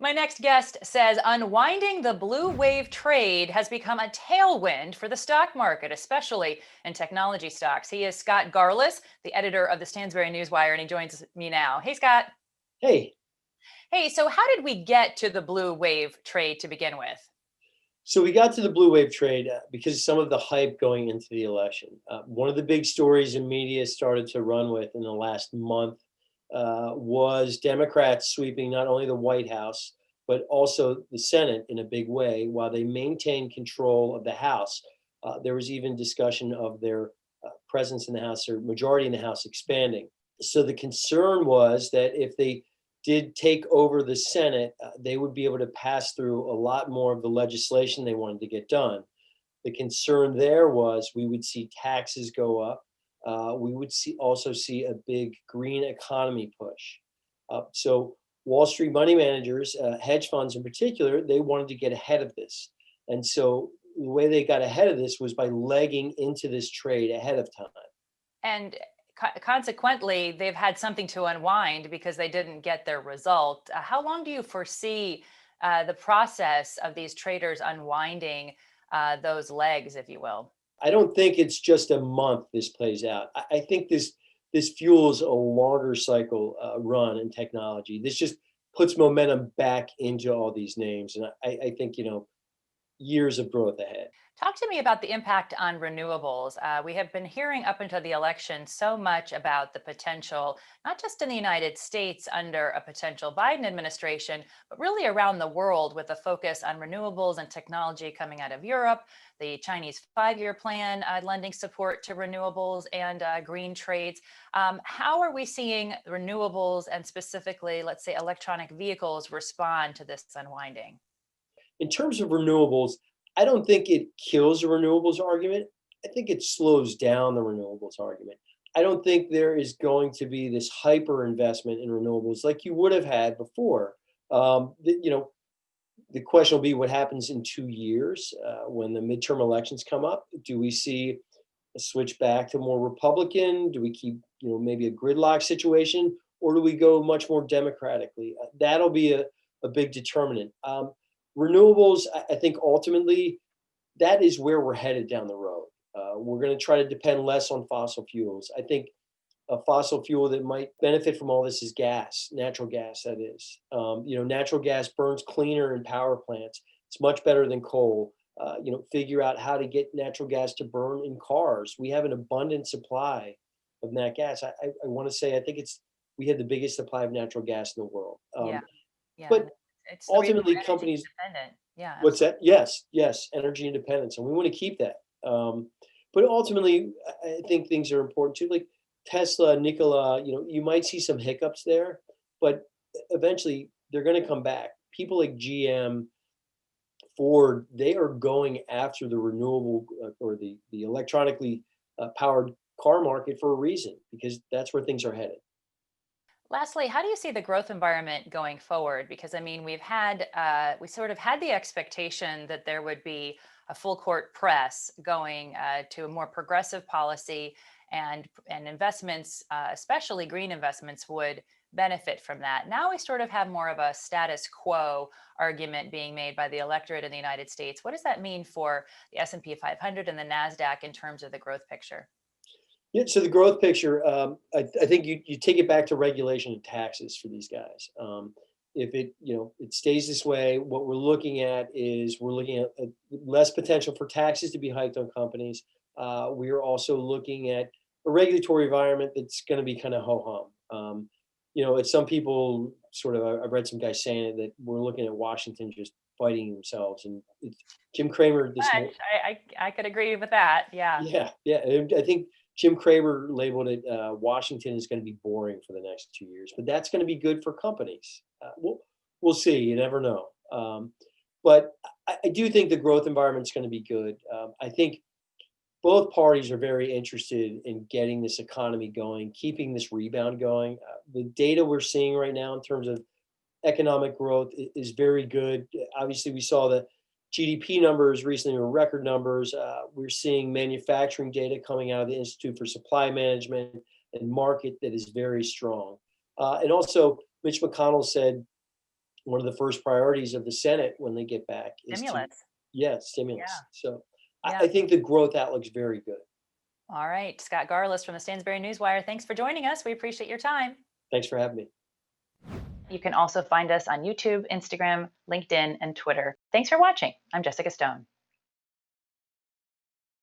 My next guest says unwinding the blue wave trade has become a tailwind for the stock market, especially in technology stocks. He is Scott Garliss, the editor of the Stansberry Newswire, and he joins me now. Hey, Scott. Hey, Hey, so how did we get to the blue wave trade to begin with? so we got to the blue wave trade because of some of the hype going into the election. One of the big stories in media started to run with in the last month was Democrats sweeping not only the White House, but also the Senate in a big way while they maintained control of the House. There was even discussion of their presence in the House or majority in the House expanding. So the concern was that if they did take over the Senate, they would be able to pass through a lot more of the legislation they wanted to get done. The concern there was we would see taxes go up. We would also see a big green economy push. So Wall Street money managers, hedge funds in particular, they wanted to get ahead of this. And so the way they got ahead of this was by legging into this trade ahead of time. And consequently, they've had something to unwind because they didn't get their result. How long do you foresee the process of these traders unwinding those legs, if you will? I don't think it's just a month this plays out. I think this fuels a longer cycle run in technology. This just puts momentum back into all these names, and I think years of growth ahead. Talk to me about the impact on renewables. We have been hearing up until the election so much about the potential, not just in the United States under a potential Biden administration, but really around the world with a focus on renewables and technology coming out of Europe, the Chinese 5-year plan lending support to renewables and green trades. How are we seeing renewables and specifically, let's say, electronic vehicles respond to this unwinding? In terms of renewables, I don't think it kills the renewables argument. I think it slows down the renewables argument. I don't think there is going to be this hyper investment in renewables like you would have had before. The question will be what happens in 2 years when the midterm elections come up. Do we see a switch back to more Republican? Do we keep, maybe a gridlock situation, or do we go much more democratically? That'll be a big determinant. Renewables, I think ultimately that is where we're headed down the road. We're going to try to depend less on fossil fuels. I think a fossil fuel that might benefit from all this is gas, natural gas, that is. Natural gas burns cleaner in power plants. It's much better than coal. Figure out how to get natural gas to burn in cars. We have an abundant supply of nat gas. I want to say, I think we have the biggest supply of natural gas in the world. Yeah, yeah. But And it's the reason ultimately, we're energy companies. independent. Yeah, What's absolutely. that? Yes, yes, energy independence, and we want to keep that. But ultimately, I think things are important too. Like Tesla, Nikola, you might see some hiccups there, but eventually they're going to come back. People like GM, Ford, they are going after the renewable or the electronically powered car market for a reason because that's where things are headed. Lastly, how do you see the growth environment going forward? Because I mean, we sort of had the expectation that there would be a full court press going to a more progressive policy, and investments, especially green investments, would benefit from that. Now we sort of have more of a status quo argument being made by the electorate in the United States. What does that mean for the S&P 500 and the Nasdaq in terms of the growth picture? Yeah, so the growth picture, I think you take it back to regulation and taxes for these guys. If it stays this way, what we're looking at is we're looking at less potential for taxes to be hiked on companies. We are also looking at a regulatory environment that's going to be kind of ho hum. It's some people sort of. I've read some guys saying it that we're looking at Washington just fighting themselves, and Jim Cramer this Much. I could agree with that. Yeah. yeah, yeah. And I think Jim Cramer labeled it Washington is going to be boring for the next 2 years, but that's going to be good for companies. We'll see. You never know. But I do think the growth environment is going to be good. I think both parties are very interested in getting this economy going, keeping this rebound going. The data we're seeing right now in terms of economic growth is very good. Obviously, we saw the GDP numbers recently were record numbers. We're seeing manufacturing data coming out of the Institute for Supply Management and Market that is very strong. And also, Mitch McConnell said one of the first priorities of the Senate when they get back is to, Stimulus. yeah, Yeah. stimulus. So Yeah. I think the growth outlook's very good. All right. Scott Garliss from the Stansberry Newswire. Thanks for joining us. We appreciate your time. Thanks for having me. You can also find us on YouTube, Instagram, LinkedIn, and Twitter. Thanks for watching. I'm Jessica Stone.